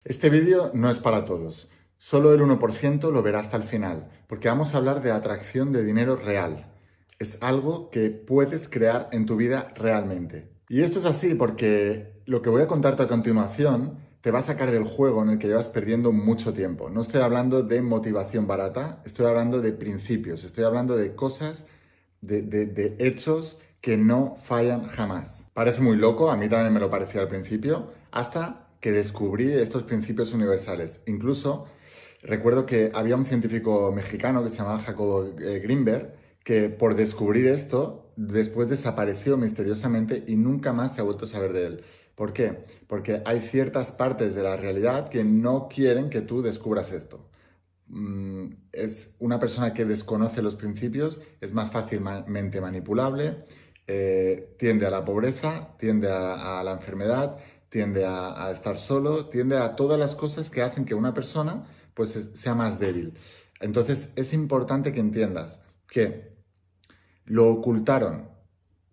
Este vídeo no es para todos. Solo el 1% lo verá hasta el final, porque vamos a hablar de atracción de dinero real. Es algo que puedes crear en tu vida realmente. Y esto es así porque lo que voy a contarte a continuación te va a sacar del juego en el que llevas perdiendo mucho tiempo. No estoy hablando de motivación barata, estoy hablando de principios, estoy hablando de cosas, de hechos que no fallan jamás. Parece muy loco, a mí también me lo parecía al principio, hasta que descubrí estos principios universales. Incluso recuerdo que había un científico mexicano que se llamaba Jacobo Greenberg, que por descubrir esto, después desapareció misteriosamente y nunca más se ha vuelto a saber de él. ¿Por qué? Porque hay ciertas partes de la realidad que no quieren que tú descubras esto. Es una persona que desconoce los principios, es más fácilmente manipulable, tiende a la pobreza, tiende a la enfermedad, tiende a estar solo, tiende a todas las cosas que hacen que una persona pues, sea más débil. Entonces es importante que entiendas que lo ocultaron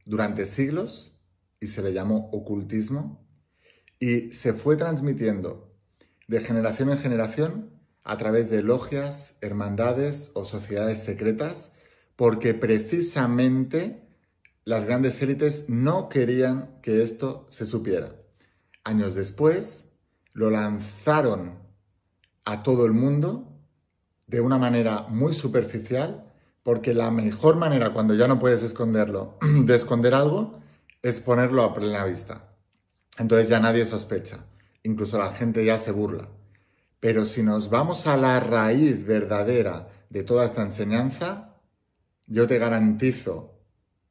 durante siglos y se le llamó ocultismo y se fue transmitiendo de generación en generación a través de logias, hermandades o sociedades secretas, porque precisamente las grandes élites no querían que esto se supiera. Años después, lo lanzaron a todo el mundo de una manera muy superficial, porque la mejor manera cuando ya no puedes esconderlo, de esconder algo, es ponerlo a plena vista. Entonces ya nadie sospecha, incluso la gente ya se burla. Pero si nos vamos a la raíz verdadera de toda esta enseñanza, yo te garantizo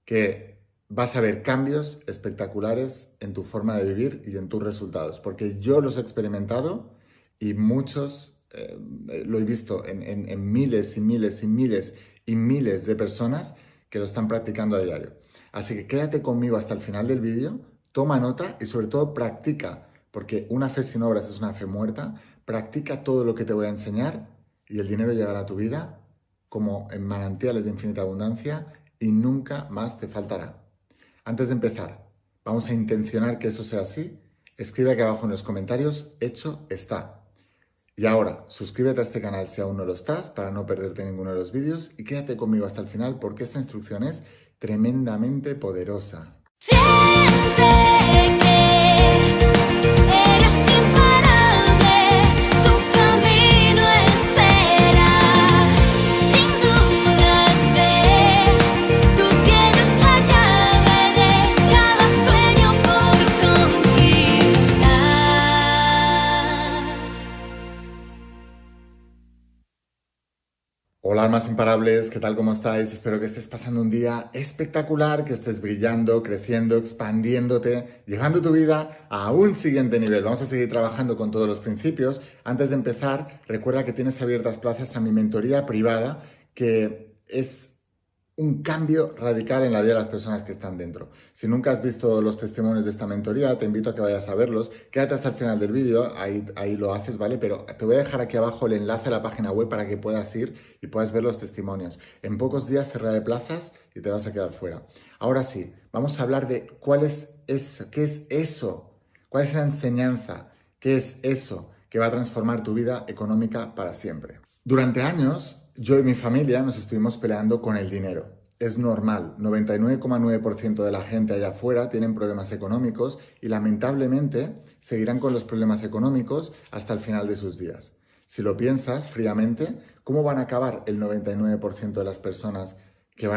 que vas a ver cambios espectaculares en tu forma de vivir y en tus resultados, porque yo los he experimentado y muchos lo he visto en miles y miles y miles y miles de personas que lo están practicando a diario. Así que quédate conmigo hasta el final del vídeo, toma nota y sobre todo practica, porque una fe sin obras es una fe muerta. Practica todo lo que te voy a enseñar y el dinero llegará a tu vida como en manantiales de infinita abundancia y nunca más te faltará. Antes de empezar, vamos a intencionar que eso sea así. Escribe aquí abajo en los comentarios, hecho está. Y ahora, suscríbete a este canal si aún no lo estás para no perderte ninguno de los vídeos y quédate conmigo hasta el final porque esta instrucción es tremendamente poderosa. Siente que eres imparable, tu camino espera, sin dudas ve, tú tienes la llave de cada sueño por conquistar. Hola almas imparables, ¿qué tal? ¿Cómo estáis? Espero que estés pasando un día espectacular, que estés brillando, creciendo, expandiéndote, llevando tu vida a un siguiente nivel. Vamos a seguir trabajando con todos los principios. Antes de empezar, recuerda que tienes abiertas plazas a mi mentoría privada, que es un cambio radical en la vida de las personas que están dentro. Si nunca has visto los testimonios de esta mentoría, te invito a que vayas a verlos. Quédate hasta el final del vídeo, ahí lo haces, ¿vale? Pero te voy a dejar aquí abajo el enlace a la página web para que puedas ir y puedas ver los testimonios. En pocos días cerraré de plazas y te vas a quedar fuera. Ahora sí, vamos a hablar de qué es eso, cuál es la enseñanza, qué es eso que va a transformar tu vida económica para siempre. Durante años, yo y mi familia nos estuvimos peleando con el dinero. Es normal, 99,9% de la gente allá afuera tienen problemas económicos y lamentablemente seguirán con los problemas económicos hasta el final de sus días. Si lo piensas fríamente, ¿cómo van a acabar el 99% de las personas que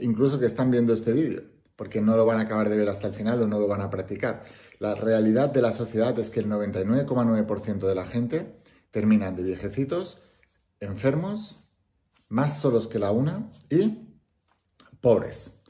incluso que están viendo este vídeo? Porque no lo van a acabar de ver hasta el final o no lo van a practicar. La realidad de la sociedad es que el 99,9% de la gente terminan de viejecitos, enfermos, más solos que la una y pobres,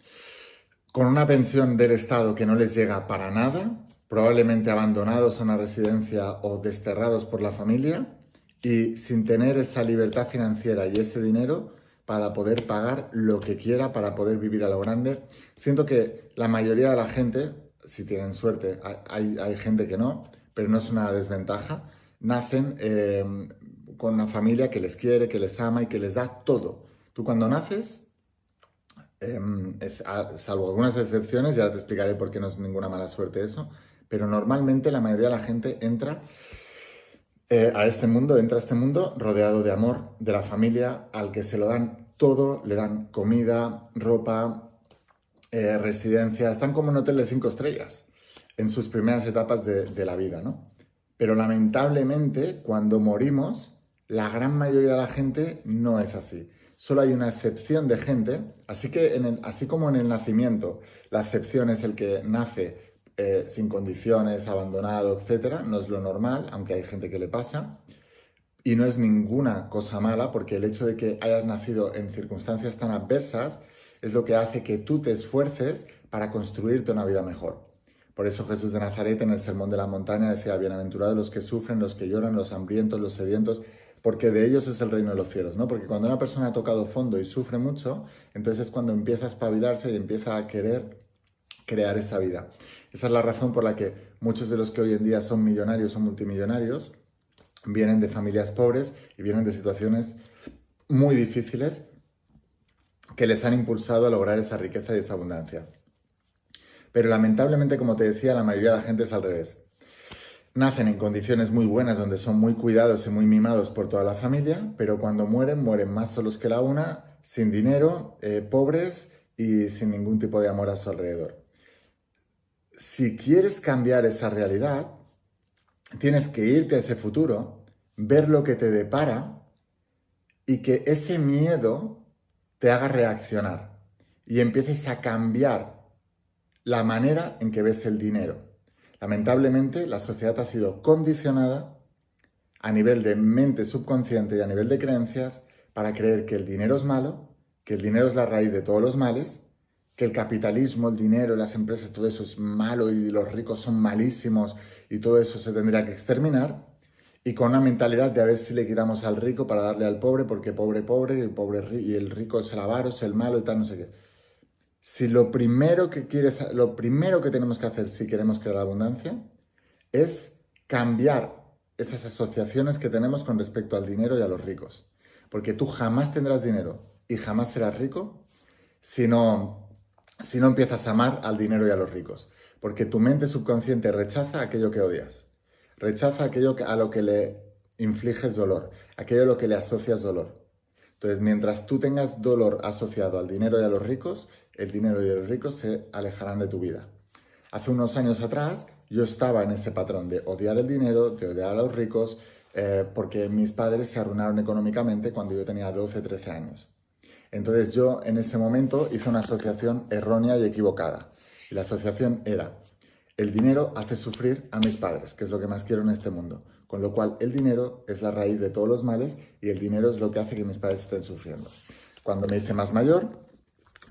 con una pensión del Estado que no les llega para nada, probablemente abandonados a una residencia o desterrados por la familia y sin tener esa libertad financiera y ese dinero para poder pagar lo que quiera, para poder vivir a lo grande. Siento que la mayoría de la gente, si tienen suerte, hay gente que no, pero no es una desventaja, nacen con una familia que les quiere, que les ama y que les da todo. Tú cuando naces, salvo algunas excepciones, ya te explicaré por qué no es ninguna mala suerte eso, pero normalmente la mayoría de la gente entra A este mundo, entra a este mundo rodeado de amor, de la familia, al que se lo dan todo, le dan comida, ropa, residencia, están como en un hotel de 5 estrellas en sus primeras etapas de la vida, ¿no? Pero lamentablemente, cuando morimos, la gran mayoría de la gente no es así. Solo hay una excepción de gente, así que así como en el nacimiento, la excepción es el que nace sin condiciones, abandonado, etcétera, no es lo normal, aunque hay gente que le pasa. Y no es ninguna cosa mala, porque el hecho de que hayas nacido en circunstancias tan adversas es lo que hace que tú te esfuerces para construirte una vida mejor. Por eso Jesús de Nazaret en el Sermón de la Montaña decía: bienaventurados los que sufren, los que lloran, los hambrientos, los sedientos, porque de ellos es el reino de los cielos, ¿no? Porque cuando una persona ha tocado fondo y sufre mucho, entonces es cuando empieza a espabilarse y empieza a querer crear esa vida. Esa es la razón por la que muchos de los que hoy en día son millonarios o multimillonarios vienen de familias pobres y vienen de situaciones muy difíciles que les han impulsado a lograr esa riqueza y esa abundancia. Pero lamentablemente, como te decía, la mayoría de la gente es al revés. Nacen en condiciones muy buenas, donde son muy cuidados y muy mimados por toda la familia, pero cuando mueren, mueren más solos que la una, sin dinero, pobres y sin ningún tipo de amor a su alrededor. Si quieres cambiar esa realidad, tienes que irte a ese futuro, ver lo que te depara y que ese miedo te haga reaccionar y empieces a cambiar la manera en que ves el dinero. Lamentablemente, la sociedad ha sido condicionada a nivel de mente subconsciente y a nivel de creencias para creer que el dinero es malo, que el dinero es la raíz de todos los males, que el capitalismo, el dinero, las empresas, todo eso es malo y los ricos son malísimos y todo eso se tendría que exterminar, y con una mentalidad de a ver si le quitamos al rico para darle al pobre, porque pobre, pobre, y el rico es el avaro, es el malo y tal, no sé qué. Si lo primero que tenemos que hacer si queremos crear abundancia es cambiar esas asociaciones que tenemos con respecto al dinero y a los ricos. Porque tú jamás tendrás dinero y jamás serás rico si no empiezas a amar al dinero y a los ricos. Porque tu mente subconsciente rechaza aquello que odias. Rechaza aquello a lo que le infliges dolor, aquello a lo que le asocias dolor. Entonces, mientras tú tengas dolor asociado al dinero y a los ricos, el dinero y los ricos se alejarán de tu vida. Hace unos años atrás yo estaba en ese patrón de odiar el dinero, de odiar a los ricos, porque mis padres se arruinaron económicamente cuando yo tenía 12, 13 años. Entonces yo en ese momento hice una asociación errónea y equivocada. Y la asociación era: el dinero hace sufrir a mis padres, que es lo que más quiero en este mundo. Con lo cual el dinero es la raíz de todos los males y el dinero es lo que hace que mis padres estén sufriendo. Cuando me hice más mayor,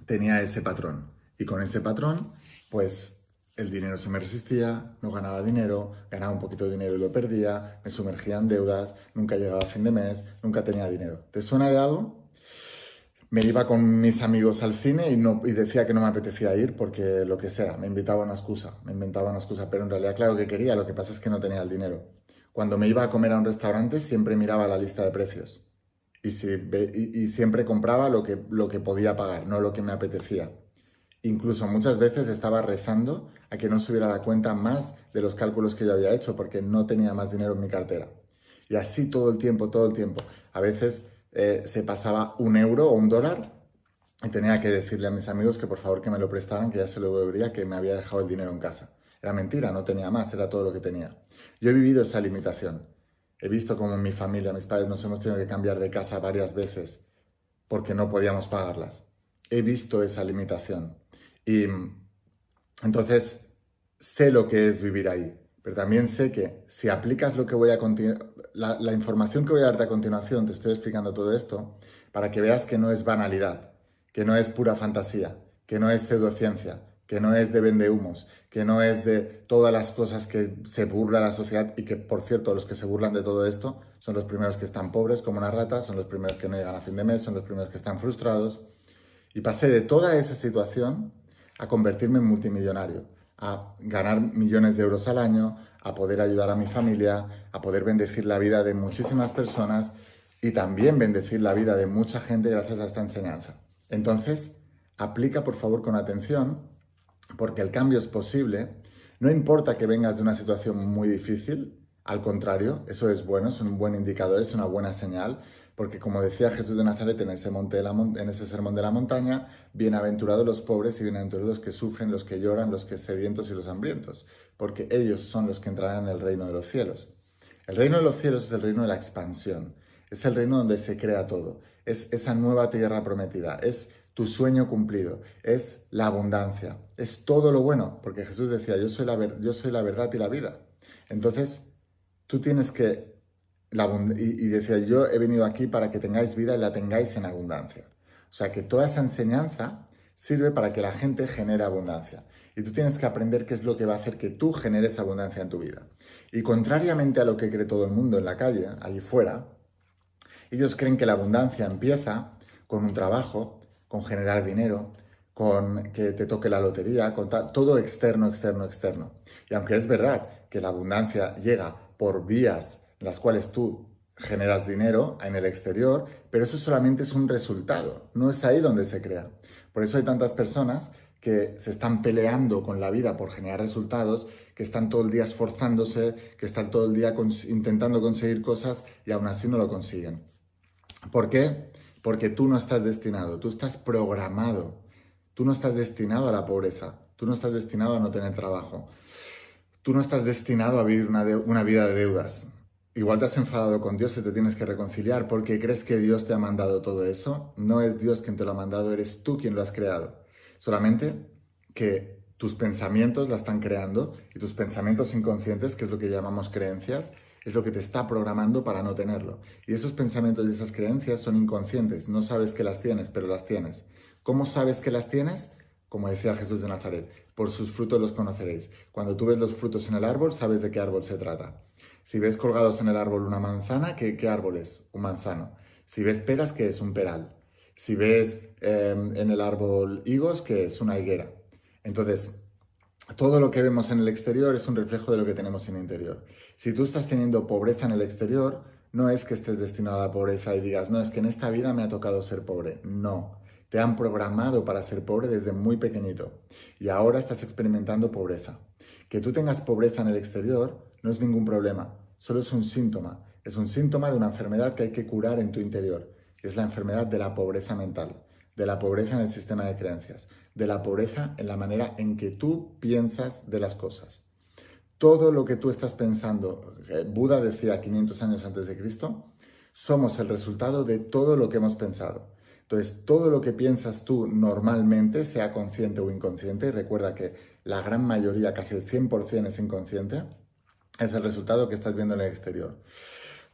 tenía ese patrón. Y con ese patrón, pues el dinero se me resistía, no ganaba dinero, ganaba un poquito de dinero y lo perdía, me sumergía en deudas, nunca llegaba a fin de mes, nunca tenía dinero. ¿Te suena de algo? Me iba con mis amigos al cine y decía que no me apetecía ir porque lo que sea, me inventaba una excusa, pero en realidad claro que quería, lo que pasa es que no tenía el dinero. Cuando me iba a comer a un restaurante siempre miraba la lista de precios y siempre compraba lo que podía pagar, no lo que me apetecía. Incluso muchas veces estaba rezando a que no subiera la cuenta más de los cálculos que yo había hecho porque no tenía más dinero en mi cartera. Y así todo el tiempo, todo el tiempo. A veces se pasaba €1 o $1 y tenía que decirle a mis amigos que por favor que me lo prestaran, que ya se lo devolvería, que me había dejado el dinero en casa. Era mentira, no tenía más, era todo lo que tenía. Yo he vivido esa limitación. He visto cómo en mi familia, mis padres, nos hemos tenido que cambiar de casa varias veces porque no podíamos pagarlas. He visto esa limitación. Y entonces sé lo que es vivir ahí. Pero también sé que si aplicas lo que voy a la información que voy a darte a continuación, te estoy explicando todo esto, para que veas que no es banalidad, que no es pura fantasía, que no es pseudociencia, que no es de vendehumos, que no es de todas las cosas que se burla la sociedad y que, por cierto, los que se burlan de todo esto son los primeros que están pobres como una rata, son los primeros que no llegan a fin de mes, son los primeros que están frustrados. Y pasé de toda esa situación a convertirme en multimillonario, a ganar millones de euros al año, a poder ayudar a mi familia, a poder bendecir la vida de muchísimas personas y también bendecir la vida de mucha gente gracias a esta enseñanza. Entonces, aplica por favor con atención, porque el cambio es posible. No importa que vengas de una situación muy difícil, Al contrario, eso es bueno, es un buen indicador, es una buena señal, porque como decía Jesús de Nazaret en ese sermón de la montaña, bienaventurados los pobres y bienaventurados los que sufren, los que lloran, los que sedientos y los hambrientos, porque ellos son los que entrarán en el reino de los cielos. El reino de los cielos es el reino de la expansión, es el reino donde se crea todo, es esa nueva tierra prometida, es tu sueño cumplido, es la abundancia, es todo lo bueno, porque Jesús decía, yo soy la verdad y la vida. Entonces, tú tienes que, y decía, yo he venido aquí para que tengáis vida y la tengáis en abundancia. O sea, que toda esa enseñanza sirve para que la gente genere abundancia. Y tú tienes que aprender qué es lo que va a hacer que tú generes abundancia en tu vida. Y contrariamente a lo que cree todo el mundo en la calle, allí fuera, ellos creen que la abundancia empieza con un trabajo, con generar dinero, con que te toque la lotería, con todo externo, externo, externo. Y aunque es verdad que la abundancia llega por vías en las cuales tú generas dinero en el exterior, pero eso solamente es un resultado, no es ahí donde se crea. Por eso hay tantas personas que se están peleando con la vida por generar resultados, que están todo el día esforzándose, que están todo el día intentando conseguir cosas y aún así no lo consiguen. ¿Por qué? Porque tú no estás destinado, tú estás programado, tú no estás destinado a la pobreza, tú no estás destinado a no tener trabajo, tú no estás destinado a vivir una vida de deudas. Igual te has enfadado con Dios y te tienes que reconciliar porque crees que Dios te ha mandado todo eso. No es Dios quien te lo ha mandado, eres tú quien lo has creado. Solamente que tus pensamientos la están creando y tus pensamientos inconscientes, que es lo que llamamos creencias, es lo que te está programando para no tenerlo. Y esos pensamientos y esas creencias son inconscientes. No sabes que las tienes, pero las tienes. ¿Cómo sabes que las tienes? Como decía Jesús de Nazaret, por sus frutos los conoceréis. Cuando tú ves los frutos en el árbol, sabes de qué árbol se trata. Si ves colgados en el árbol una manzana, ¿qué árbol es? Un manzano. Si ves peras, ¿qué es? Un peral. Si ves en el árbol higos, ¿qué es? Una higuera. Entonces, todo lo que vemos en el exterior es un reflejo de lo que tenemos en el interior. Si tú estás teniendo pobreza en el exterior, no es que estés destinado a la pobreza y digas, no, es que en esta vida me ha tocado ser pobre. No. Te han programado para ser pobre desde muy pequeñito y ahora estás experimentando pobreza. Que tú tengas pobreza en el exterior no es ningún problema, solo es un síntoma. Es un síntoma de una enfermedad que hay que curar en tu interior, que es la enfermedad de la pobreza mental, de la pobreza en el sistema de creencias, de la pobreza en la manera en que tú piensas de las cosas. Todo lo que tú estás pensando, Buda decía 500 años antes de Cristo, somos el resultado de todo lo que hemos pensado. Entonces, todo lo que piensas tú normalmente, sea consciente o inconsciente, y recuerda que la gran mayoría, casi el 100% es inconsciente, es el resultado que estás viendo en el exterior.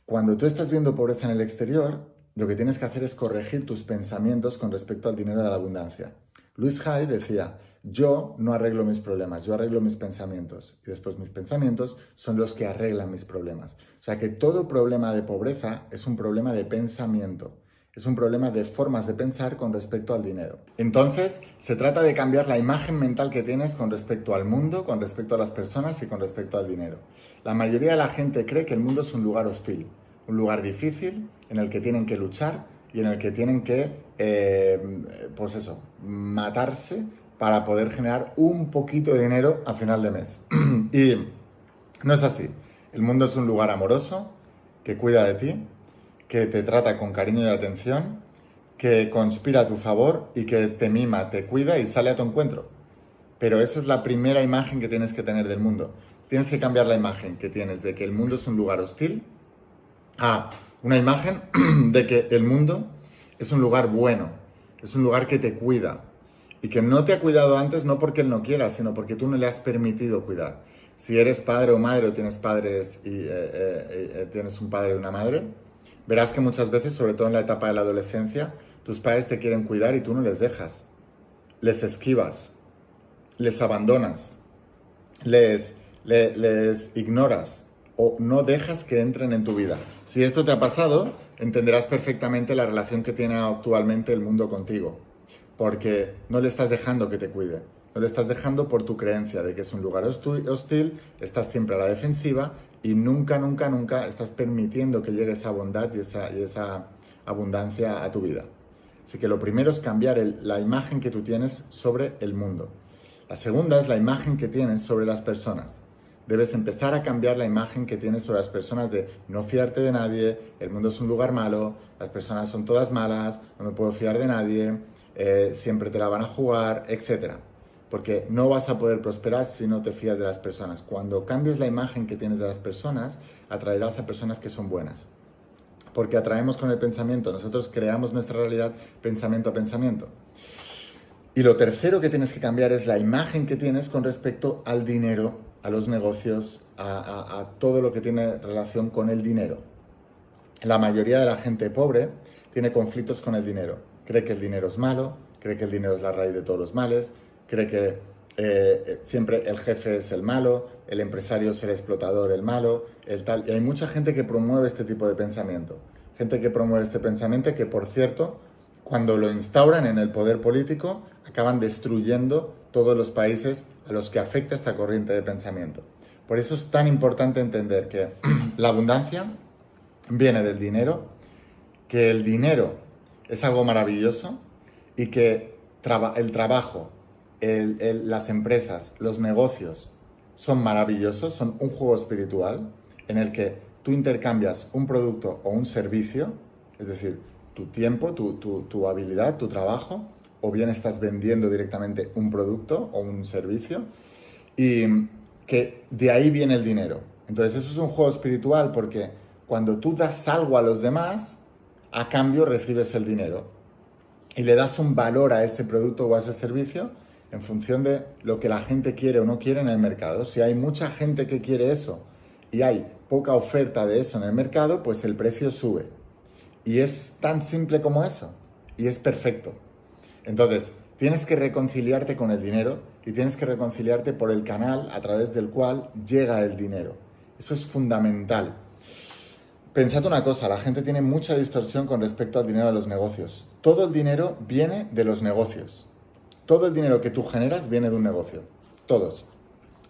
Cuando tú estás viendo pobreza en el exterior, lo que tienes que hacer es corregir tus pensamientos con respecto al dinero de la abundancia. Louis Hay decía, yo no arreglo mis problemas, yo arreglo mis pensamientos. Y después mis pensamientos son los que arreglan mis problemas. O sea que todo problema de pobreza es un problema de pensamiento. Es un problema de formas de pensar con respecto al dinero. Entonces, se trata de cambiar la imagen mental que tienes con respecto al mundo, con respecto a las personas y con respecto al dinero. La mayoría de la gente cree que el mundo es un lugar hostil, un lugar difícil en el que tienen que luchar y en el que tienen que, matarse para poder generar un poquito de dinero a final de mes. Y no es así. El mundo es un lugar amoroso que cuida de ti, que te trata con cariño y atención, que conspira a tu favor y que te mima, te cuida y sale a tu encuentro. Pero esa es la primera imagen que tienes que tener del mundo. Tienes que cambiar la imagen que tienes de que el mundo es un lugar hostil a una imagen de que el mundo es un lugar bueno, es un lugar que te cuida y que no te ha cuidado antes no porque él no quiera, sino porque tú no le has permitido cuidar. Si eres padre o madre o tienes padres y tienes un padre y una madre, verás que muchas veces, sobre todo en la etapa de la adolescencia, tus padres te quieren cuidar y tú no les dejas. Les esquivas, les abandonas, les ignoras o no dejas que entren en tu vida. Si esto te ha pasado, entenderás perfectamente la relación que tiene actualmente el mundo contigo, porque no le estás dejando que te cuide. No le estás dejando por tu creencia de que es un lugar hostil, estás siempre a la defensiva y nunca, nunca, nunca estás permitiendo que llegue esa bondad y esa abundancia a tu vida. Así que lo primero es cambiar la imagen que tú tienes sobre el mundo. La segunda es la imagen que tienes sobre las personas. Debes empezar a cambiar la imagen que tienes sobre las personas de no fiarte de nadie, el mundo es un lugar malo, las personas son todas malas, no me puedo fiar de nadie, siempre te la van a jugar, etc. Porque no vas a poder prosperar si no te fías de las personas. Cuando cambies la imagen que tienes de las personas, atraerás a personas que son buenas. Porque atraemos con el pensamiento, nosotros creamos nuestra realidad pensamiento a pensamiento. Y lo tercero que tienes que cambiar es la imagen que tienes con respecto al dinero, a los negocios, a todo lo que tiene relación con el dinero. La mayoría de la gente pobre tiene conflictos con el dinero. Cree que el dinero es malo, cree que el dinero es la raíz de todos los males, cree que siempre el jefe es el malo, el empresario es el explotador, el malo, el tal. Y hay mucha gente que promueve este tipo de pensamiento. Gente que promueve este pensamiento que, por cierto, cuando lo instauran en el poder político, acaban destruyendo todos los países a los que afecta esta corriente de pensamiento. Por eso es tan importante entender que la abundancia viene del dinero, que el dinero es algo maravilloso y que el trabajo, las empresas, los negocios son maravillosos, son un juego espiritual en el que tú intercambias un producto o un servicio, es decir, tu tiempo, tu habilidad, tu trabajo, o bien estás vendiendo directamente un producto o un servicio, y que de ahí viene el dinero. Entonces eso es un juego espiritual porque cuando tú das algo a los demás, a cambio recibes el dinero y le das un valor a ese producto o a ese servicio en función de lo que la gente quiere o no quiere en el mercado. Si hay mucha gente que quiere eso y hay poca oferta de eso en el mercado, pues el precio sube. Y es tan simple como eso. Y es perfecto. Entonces, tienes que reconciliarte con el dinero y tienes que reconciliarte por el canal a través del cual llega el dinero. Eso es fundamental. Pensad una cosa, la gente tiene mucha distorsión con respecto al dinero de los negocios. Todo el dinero viene de los negocios. Todo el dinero que tú generas viene de un negocio. Todos.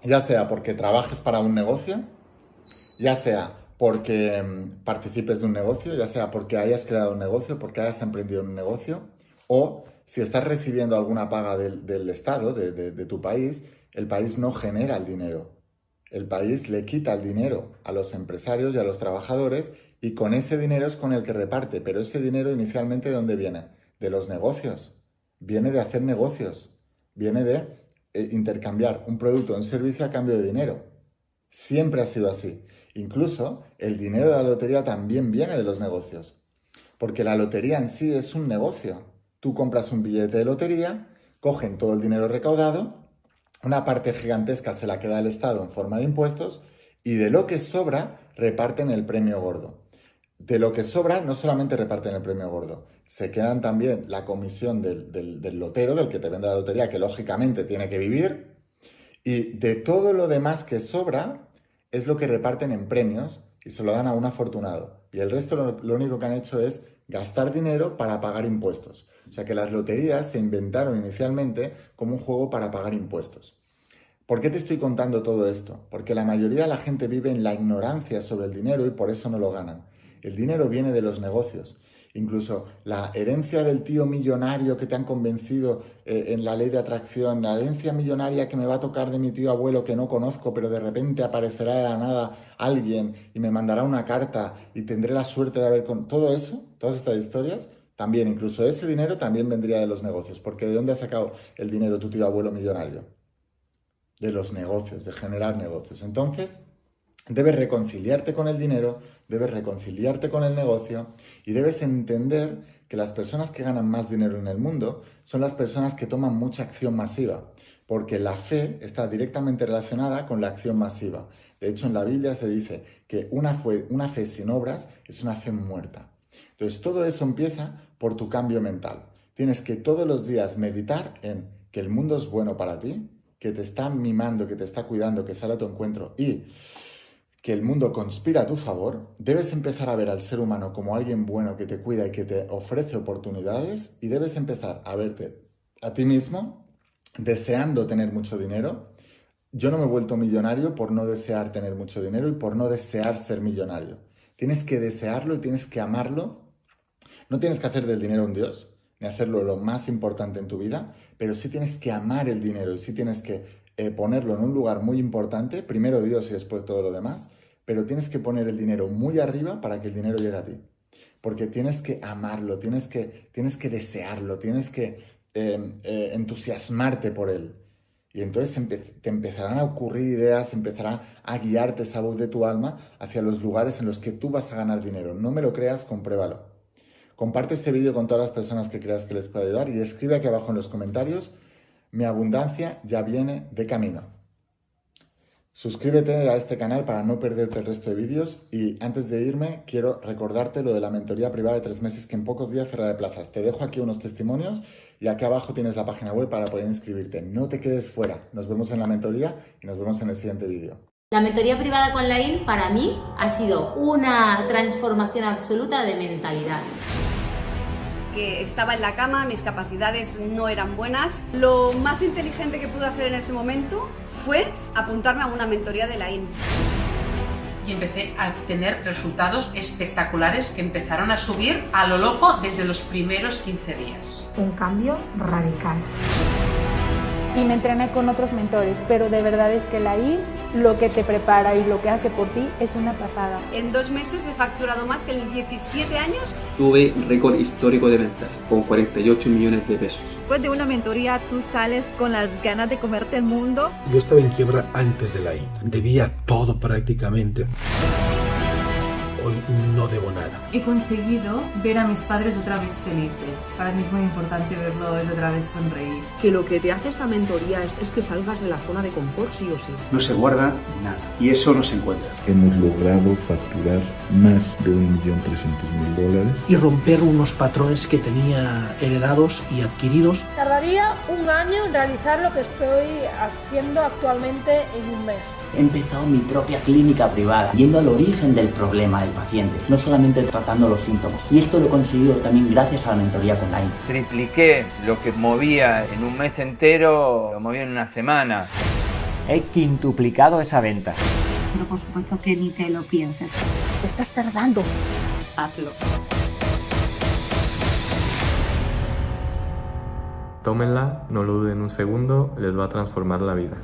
Ya sea porque trabajes para un negocio, ya sea porque participes de un negocio, ya sea porque hayas creado un negocio, porque hayas emprendido un negocio, o si estás recibiendo alguna paga del Estado, de tu país, el país no genera el dinero. El país le quita el dinero a los empresarios y a los trabajadores y con ese dinero es con el que reparte. Pero ese dinero inicialmente ¿de dónde viene? De los negocios. Viene de hacer negocios. Viene de intercambiar un producto o un servicio a cambio de dinero. Siempre ha sido así. Incluso el dinero de la lotería también viene de los negocios. Porque la lotería en sí es un negocio. Tú compras un billete de lotería, cogen todo el dinero recaudado, una parte gigantesca se la queda el Estado en forma de impuestos y de lo que sobra reparten el premio gordo. De lo que sobra no solamente reparten el premio gordo, se quedan también la comisión del lotero, del que te vende la lotería, que lógicamente tiene que vivir, y de todo lo demás que sobra es lo que reparten en premios y se lo dan a un afortunado. Y el resto lo único que han hecho es gastar dinero para pagar impuestos. O sea que las loterías se inventaron inicialmente como un juego para pagar impuestos. ¿Por qué te estoy contando todo esto? Porque la mayoría de la gente vive en la ignorancia sobre el dinero y por eso no lo ganan. El dinero viene de los negocios. Incluso la herencia del tío millonario que te han convencido en la ley de atracción, la herencia millonaria que me va a tocar de mi tío abuelo que no conozco, pero de repente aparecerá de la nada alguien y me mandará una carta y tendré la suerte de haber... Todo eso, todas estas historias, también, incluso ese dinero también vendría de los negocios. Porque ¿de dónde ha sacado el dinero tu tío abuelo millonario? De los negocios, de generar negocios. Entonces, debes reconciliarte con el dinero, debes reconciliarte con el negocio y debes entender que las personas que ganan más dinero en el mundo son las personas que toman mucha acción masiva, porque la fe está directamente relacionada con la acción masiva. De hecho, en la Biblia se dice que una fe sin obras es una fe muerta. Entonces, todo eso empieza por tu cambio mental. Tienes que todos los días meditar en que el mundo es bueno para ti, que te está mimando, que te está cuidando, que sale a tu encuentro y que el mundo conspira a tu favor. Debes empezar a ver al ser humano como alguien bueno que te cuida y que te ofrece oportunidades y debes empezar a verte a ti mismo deseando tener mucho dinero. Yo no me he vuelto millonario por no desear tener mucho dinero y por no desear ser millonario. Tienes que desearlo y tienes que amarlo. No tienes que hacer del dinero un dios, ni hacerlo lo más importante en tu vida, pero sí tienes que amar el dinero y sí tienes que ponerlo en un lugar muy importante, primero Dios y después todo lo demás, pero tienes que poner el dinero muy arriba para que el dinero llegue a ti. Porque tienes que amarlo, tienes que desearlo, tienes que entusiasmarte por él. Y entonces te empezarán a ocurrir ideas, empezará a guiarte esa voz de tu alma hacia los lugares en los que tú vas a ganar dinero. No me lo creas, compruébalo. Comparte este vídeo con todas las personas que creas que les puede ayudar y escribe aquí abajo en los comentarios: mi abundancia ya viene de camino. Suscríbete a este canal para no perderte el resto de vídeos y antes de irme quiero recordarte lo de la mentoría privada de 3 meses que en pocos días cerrará de plazas. Te dejo aquí unos testimonios y aquí abajo tienes la página web para poder inscribirte. No te quedes fuera. Nos vemos en la mentoría y nos vemos en el siguiente vídeo. La mentoría privada con Laín para mí ha sido una transformación absoluta de mentalidad. Que estaba en la cama, mis capacidades no eran buenas. Lo más inteligente que pude hacer en ese momento fue apuntarme a una mentoría de Laín. Y empecé a tener resultados espectaculares que empezaron a subir a lo loco desde los primeros 15 días. Un cambio radical. Y me entrené con otros mentores, pero de verdad es que Laín lo que te prepara y lo que hace por ti es una pasada. En 2 meses he facturado más que en 17 años. Tuve récord histórico de ventas, con 48 millones de pesos. Después de una mentoría tú sales con las ganas de comerte el mundo. Yo estaba en quiebra antes de Laín, debía todo prácticamente. Hoy no debo nada. He conseguido ver a mis padres otra vez felices. Para mí es muy importante verlos otra vez sonreír. Que lo que te hace esta mentoría es que salgas de la zona de confort sí o sí. No se guarda nada y eso no se encuentra. Hemos logrado facturar más de $1.300.000 y romper unos patrones que tenía heredados y adquiridos. Tardaría 1 año en realizar lo que estoy haciendo actualmente en 1 mes. He empezado mi propia clínica privada, yendo al origen del problema del paciente, no solamente tratando los síntomas. Y esto lo he conseguido también gracias a la mentoría con Laín. Tripliqué lo que movía en 1 mes entero, lo movía en 1 semana. He quintuplicado esa venta. Pero por supuesto que ni te lo pienses. Te estás tardando. Hazlo. Tómenla, no lo duden un segundo, les va a transformar la vida.